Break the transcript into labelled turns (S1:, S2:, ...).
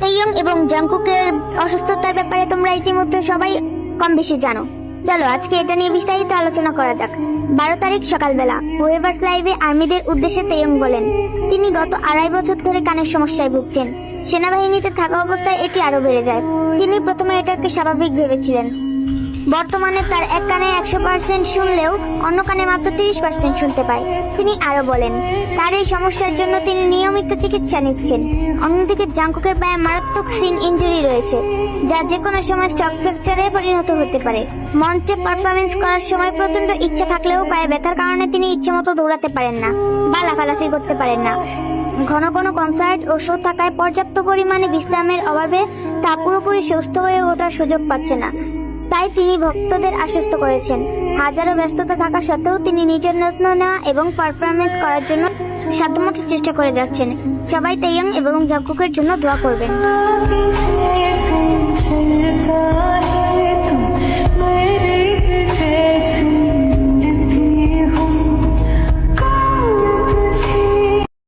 S1: তেইয়ং এবং জাংকুকের অসুস্থতার ব্যাপারে তোমরা ইতিমধ্যে সবাই কম বেশি জানো। চলো আজকে এটা নিয়ে বিস্তারিত আলোচনা করা যাক। 12 তারিখ সকালবেলা ওয়েভার্স লাইভে আর্মিদের উদ্দেশ্যে তেইয়ং বলেন, তিনি গত 2.5 বছর ধরে কানের সমস্যায় ভুগছেন। সেনাবাহিনীতে থাকা অবস্থায় এটি আরো বেড়ে যায়। তিনি প্রথমে এটাকে স্বাভাবিক ভেবেছিলেন। বর্তমানে তার এক কানে 100% শুনলেও অন্য কানে মাত্র 30% শুনতে পায়। তিনি আরো বলেন, তার এই সমস্যার জন্য তিনি নিয়মিত চিকিৎসা নিচ্ছেন। অন্যদিকে জাংকুকের পায়ে মারাত্মক সিন ইনজুরি রয়েছে, যা যে কোনো সময় স্টক ফ্র্যাকচারে পরিণত হতে পারে। মঞ্চে পারফরমেন্স করার সময় প্রচন্ড ইচ্ছা থাকলেও পায়ে ব্যথার কারণে তিনি ইচ্ছেমতো দৌড়াতে পারেন না বা লাফালাফি করতে পারেন না। ঘন ঘন কনসার্ট ও শো থাকায় পর্যাপ্ত পরিমাণে বিশ্রামের অভাবে তা পুরোপুরি সুস্থ হয়ে ওঠার সুযোগ পাচ্ছে না। তাই তিনি ভক্তদের আশ্বস্ত করেছেন, হাজারো ব্যস্ততা থাকা সত্ত্বেও তিনি নিজের যত্ন নেওয়া এবং পারফরমেন্স করার জন্য সাধ্যমতো চেষ্টা করে যাচ্ছেন। সবাই তেইয়ং এবং জাংকুকের জন্য দোয়া করবেন।